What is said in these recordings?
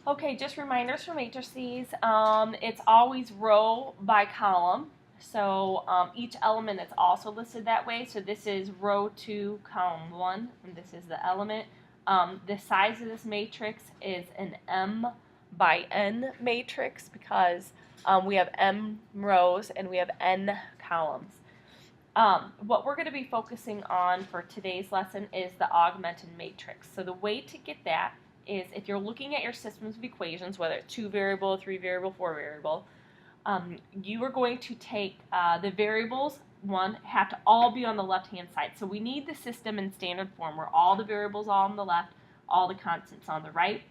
Okay, just reminders for matrices. It's always row by column. So each element is also listed that way. So this is row 2, column 1, and this is the element. The size of this matrix is an M by N matrix because we have M rows and we have N columns. What we're going to be focusing on for today's lesson is the augmented matrix. So the way to get that is if you're looking at your systems of equations, whether it's 2 variable, 3 variable, 4 variable, you are going to take the variables, have to all be on the left-hand side. So we need the system in standard form where all the variables are on the left, all the constants on the right.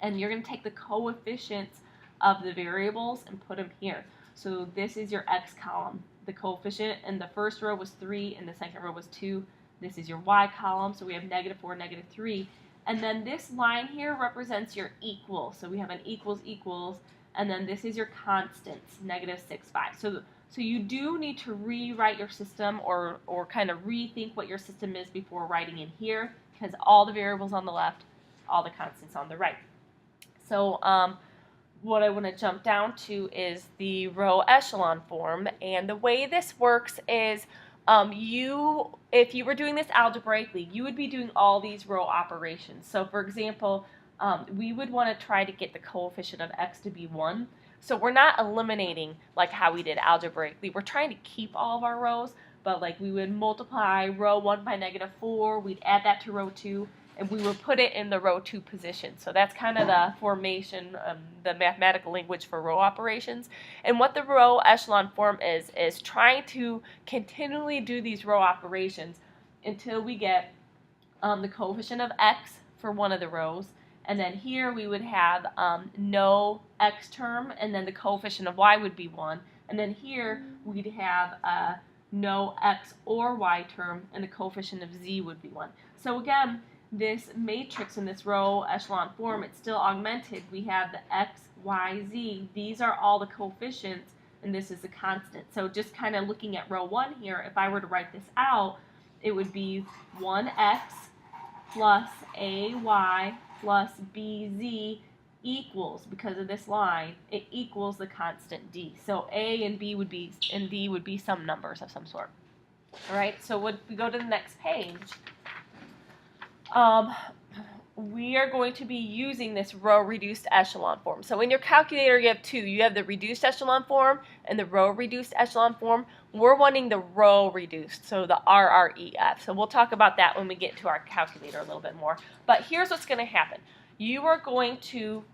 And you're going to take the coefficients of the variables and put them here. So this is your x column. The coefficient in the first row was 3 and the second row was 2. This is your y column, so we have -4, -3. And then this line here represents your equal. So we have an equals equals, and then this is your constants, -6, 5. So you do need to rewrite your system or kind of rethink what your system is before writing in here, because all the variables on the left, all the constants on the right. So what I want to jump down to is the row echelon form, and the way this works is if you were doing this algebraically, you would be doing all these row operations. So for example, we would want to try to get the coefficient of x to be 1. So we're not eliminating like how we did algebraically. We're trying to keep all of our rows, but like we would multiply row 1 by -4, we'd add that to row 2, and we would put it in the row 2 position. So that's kind of the formation, the mathematical language for row operations. And what the row echelon form is trying to continually do these row operations until we get the coefficient of x for one of the rows. And then here we would have no x term, and then the coefficient of y would be 1. And then here we'd have no x or y term, and the coefficient of z would be 1. So again, this matrix in this row echelon form, it's still augmented. We have the x, y, z. These are all the coefficients, and this is the constant. So just kind of looking at row 1 here, if I were to write this out, it would be 1x plus ay plus bz equals, because of this line, it equals the constant d. So a and b would be, and d would be some numbers of some sort. All right, so when we go to the next page, we are going to be using this row reduced echelon form. So in your calculator you have two. You have the reduced echelon form and the row reduced echelon form. We're wanting the row reduced, so the RREF. So we'll talk about that when we get to our calculator a little bit more. But here's what's going to happen. You are going to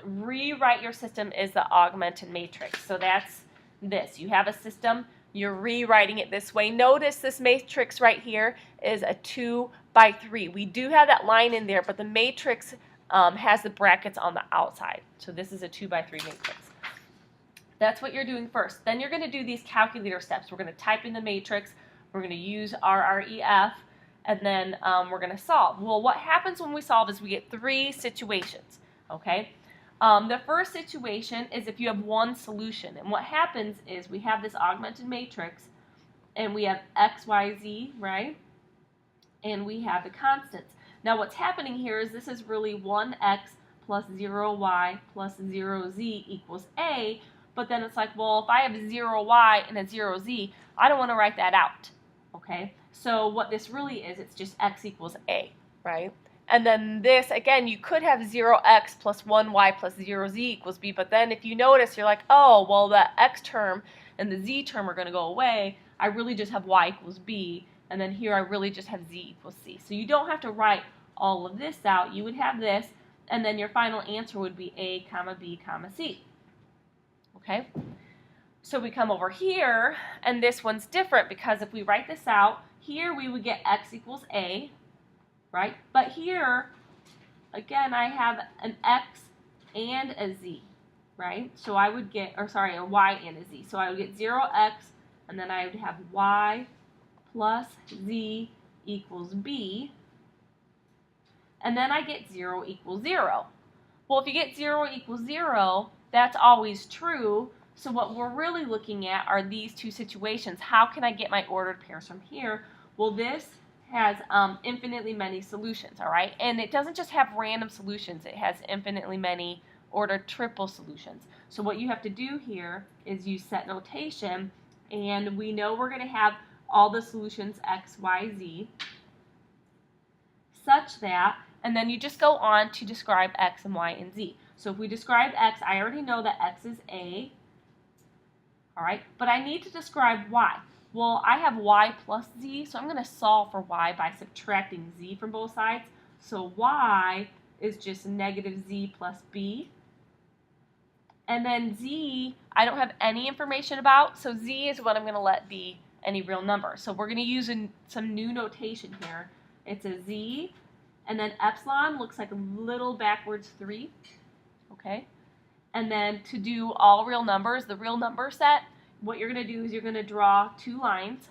rewrite your system as the augmented matrix. So that's this. You have a system. You're rewriting it this way. Notice this matrix right here is a 2 by 3. We do have that line in there, but the matrix has the brackets on the outside. So this is a 2 by 3 matrix. That's what you're doing first. Then you're going to do these calculator steps. We're going to type in the matrix. We're going to use RREF, and then we're going to solve. Well, what happens when we solve is we get 3 situations, okay? The first situation is if you have one solution. And what happens is we have this augmented matrix, and we have x, y, z, right? And we have the constants. Now what's happening here is this is really 1x plus 0y plus 0z equals a, but then it's like, well, if I have 0y and a 0z, I don't want to write that out, okay? So what this really is, it's just x equals a, right? And then this, again, you could have 0x plus 1y plus 0z equals b, but then if you notice, you're like, oh, well, the x term and the z term are going to go away. I really just have y equals b, and then here I really just have z equals c. So you don't have to write all of this out. You would have this, and then your final answer would be a comma b comma c. Okay? So we come over here, and this one's different because if we write this out, here we would get x equals a, right? But here, again, I have an x and a z, right? So I would get, or sorry, a y and a z. So I would get 0x, and then I would have y plus z equals b, and then I get 0 equals 0. Well, if you get 0 equals 0, that's always true. So what we're really looking at are these two situations. How can I get my ordered pairs from here? Well, this has infinitely many solutions, all right? And it doesn't just have random solutions, it has infinitely many ordered triple solutions. So what you have to do here is use set notation, and we know we're going to have all the solutions x, y, z, such that, and then you just go on to describe x and y and z. So if we describe x, I already know that x is a, all right, but I need to describe y. Well, I have y plus z, so I'm going to solve for y by subtracting z from both sides. So y is just negative z plus b. And then z, I don't have any information about, so z is what I'm going to let be any real number. So we're going to use some new notation here. It's a z, and then epsilon looks like a little backwards 3, okay? And then to do all real numbers, the real number set, what you're going to do is you're going to draw two lines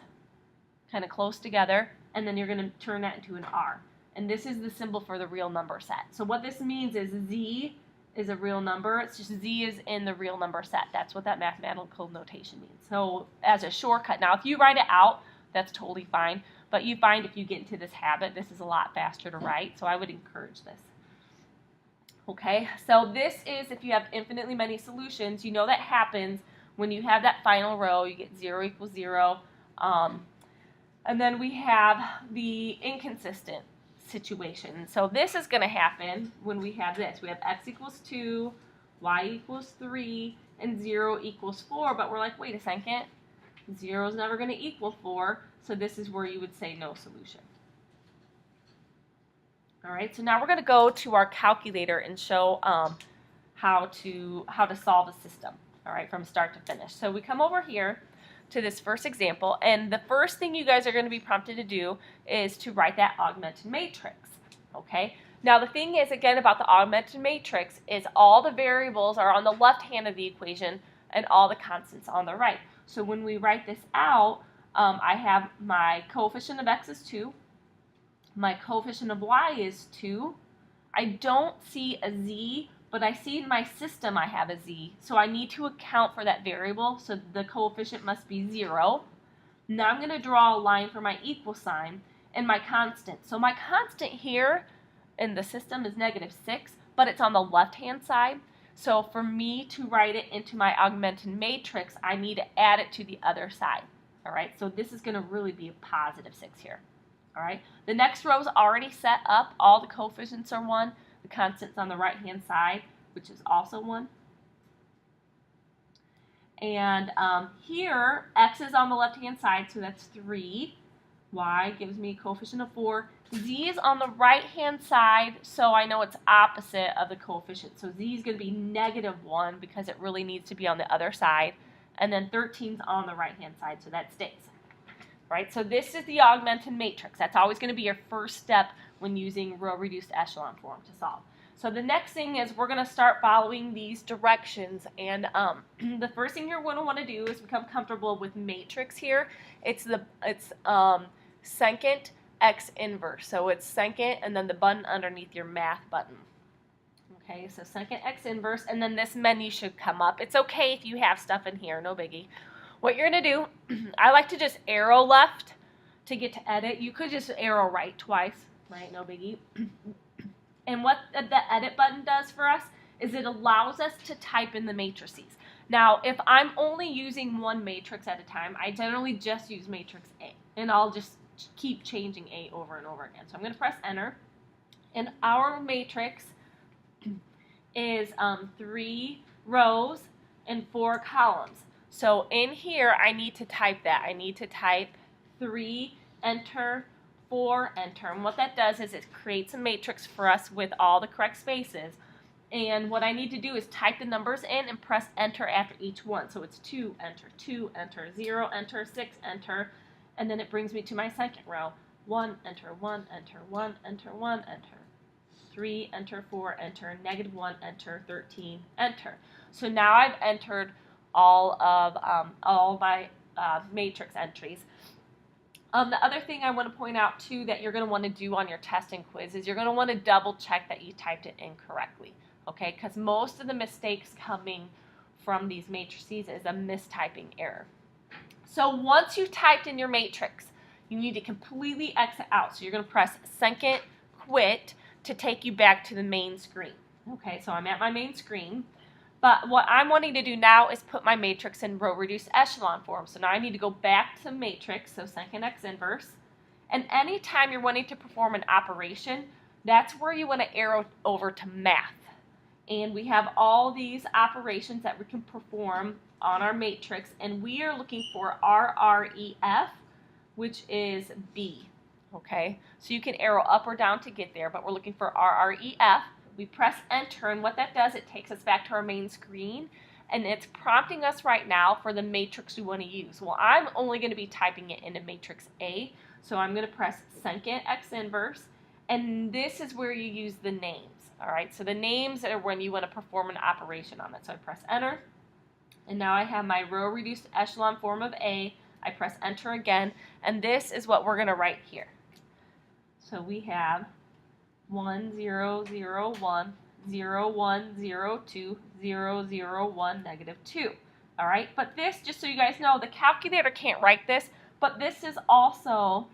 kind of close together, and then you're going to turn that into an R. And this is the symbol for the real number set. So what this means is z is a real number. It's just z is in the real number set. That's what that mathematical notation means. So as a shortcut, now if you write it out, that's totally fine. But you find if you get into this habit, this is a lot faster to write. So I would encourage this. Okay, so this is if you have infinitely many solutions. You know that happens when you have that final row. You get 0 equals 0. And then we have the inconsistent situation. So this is going to happen when we have this. We have x equals 2, y equals 3, and 0 equals 4. But we're like, wait a second. 0 is never going to equal 4. So this is where you would say no solution. All right, so now we're going to go to our calculator and show how to solve a system, all right, from start to finish. So we come over here to this first example, and the first thing you guys are going to be prompted to do is to write that augmented matrix, okay? Now the thing is, again, about the augmented matrix is all the variables are on the left hand of the equation and all the constants on the right. So when we write this out, I have my coefficient of x is 2, my coefficient of y is 2. I don't see a z, but I see in my system I have a z, so I need to account for that variable, so the coefficient must be 0. Now I'm going to draw a line for my equal sign and my constant. So my constant here in the system is negative 6, but it's on the left-hand side. So for me to write it into my augmented matrix, I need to add it to the other side. All right, so this is going to really be a positive 6 here. All right, the next row is already set up. All the coefficients are 1. The constant's on the right-hand side, which is also 1. And here, x is on the left-hand side, so that's 3. Y gives me a coefficient of 4. Z is on the right-hand side, so I know it's opposite of the coefficient. So z is going to be negative 1 because it really needs to be on the other side. And then 13 is on the right-hand side, so that stays. Right, so this is the augmented matrix. That's always going to be your first step when using row-reduced echelon form to solve. So the next thing is we're going to start following these directions, and the first thing you're going to want to do is become comfortable with matrix here. It's secant x inverse. So it's secant and then the button underneath your math button. Okay, so secant x inverse, and then this menu should come up. It's okay if you have stuff in here, no biggie. What you're going to do, I like to just arrow left to get to edit. You could just arrow right twice, right? No biggie. And what the edit button does for us is it allows us to type in the matrices. Now, if I'm only using one matrix at a time, I generally just use matrix A. And I'll just keep changing A over and over again. So I'm going to press enter. And our matrix is 3 rows and 4 columns. So in here, I need to type that. I need to type 3, enter, 4, enter. And what that does is it creates a matrix for us with all the correct spaces. And what I need to do is type the numbers in and press enter after each one. So it's 2, enter, 0, enter, 6, enter. And then it brings me to my second row. 1, enter, 1, enter, 1, enter, 1, enter. 3, enter, 4, enter, negative 1, enter, 13, enter. So now I've entered all my matrix entries. The other thing I want to point out too that you're going to want to do on your test and quiz is you're going to want to double check that you typed it in correctly, okay? Because most of the mistakes coming from these matrices is a mistyping error. So once you've typed in your matrix, you need to completely exit out. So you're going to press second quit to take you back to the main screen. Okay, so I'm at my main screen. But what I'm wanting to do now is put my matrix in row reduced echelon form. So now I need to go back to matrix, so second x inverse. And anytime you're wanting to perform an operation, that's where you want to arrow over to math. And we have all these operations that we can perform on our matrix, and we are looking for RREF, which is B. Okay, so you can arrow up or down to get there, but we're looking for RREF. We press enter, and what that does, it takes us back to our main screen, and it's prompting us right now for the matrix we want to use. Well, I'm only going to be typing it into matrix A, so I'm going to press second x inverse, and this is where you use the names. All right, so the names are when you want to perform an operation on it. So I press enter, and now I have my row reduced echelon form of A. I press enter again, and this is what we're going to write here. So we have 1 0 0 1 0 1 0 2 0 0 1 negative 2. All right, but this, just so you guys know, the calculator can't write this, but this is also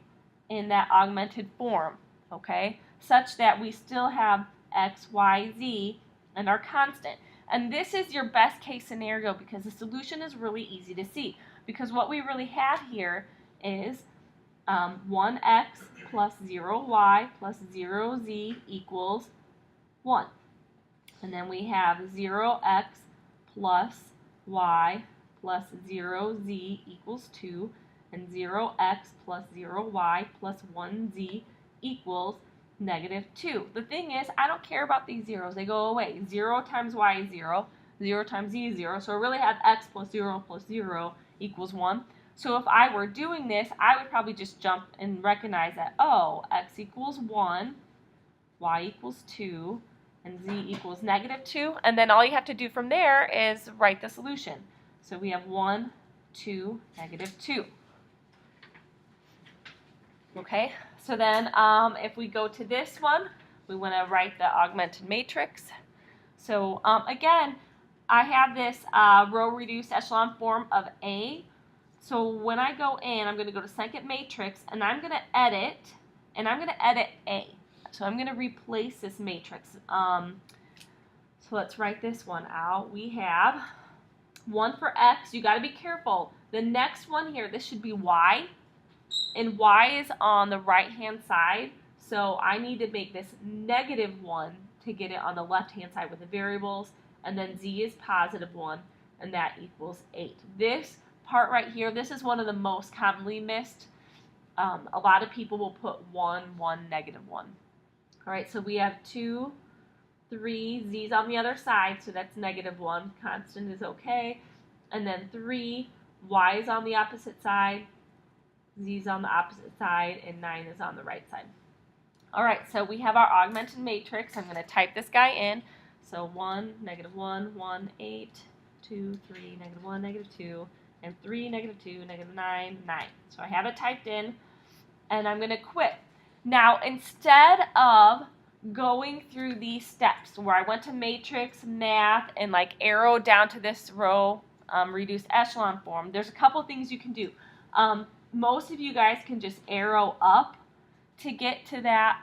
in that augmented form, okay, such that we still have x, y, z, and our constant. And this is your best case scenario because the solution is really easy to see. Because what we really have here is 1x plus 0y plus 0z equals 1. And then we have 0x plus y plus 0z equals 2. And 0x plus 0y plus 1z equals negative 2. The thing is, I don't care about these zeros. They go away. 0 times y is 0. 0 times z is 0. So I really have x plus 0 equals 1. So if I were doing this, I would probably just jump and recognize that, oh, x equals 1, y equals 2, and z equals negative 2. And then all you have to do from there is write the solution. So we have 1, 2, negative 2. Okay, so then if we go to this one, we want to write the augmented matrix. So again, I have this row reduced echelon form of A. So when I go in, I'm going to go to second matrix, and I'm going to edit, and I'm going to edit A. So I'm going to replace this matrix. So let's write this one out. We have 1 for x. You got to be careful. The next one here, this should be y. And y is on the right-hand side, so I need to make this negative 1 to get it on the left-hand side with the variables, and then z is positive 1, and that equals 8. This part right here, this is one of the most commonly missed. A lot of people will put 1, 1, negative 1. All right, so we have 2, 3, z's on the other side, so that's negative 1. Constant is okay. And then 3, y is on the opposite side. Z is on the opposite side, and 9 is on the right side. All right, so we have our augmented matrix. I'm going to type this guy in. So 1, negative 1, 1, 8, 2, 3, negative 1, negative 2, and 3, negative 2, negative 9, 9. So I have it typed in, and I'm going to quit. Now, instead of going through these steps where I went to matrix, math, and like arrow down to this row reduced echelon form, there's a couple things you can do. Most of you guys can just arrow up to get to that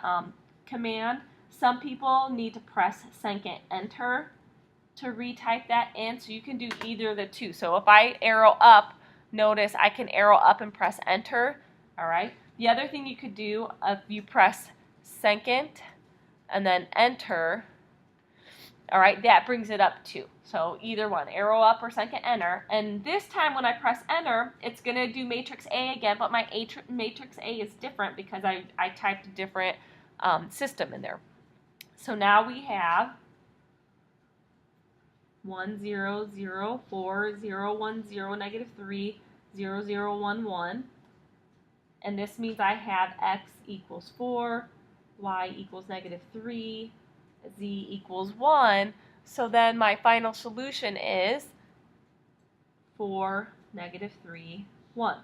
command. Some people need to press second enter to retype that in, so you can do either of the two. So if I arrow up, notice I can arrow up and press enter. All right. The other thing you could do, if you press second and then enter, all right, that brings it up too. So either one, arrow up or second enter. And this time when I press enter, it's going to do matrix A again, but my matrix A is different because I typed a different system in there. So now we have 1, 0, 0, 4, 0, 1, 0, negative 3, 0, 0, 1, 1. And this means I have x equals 4, y equals negative 3, z equals 1. So then my final solution is 4, negative 3, 1.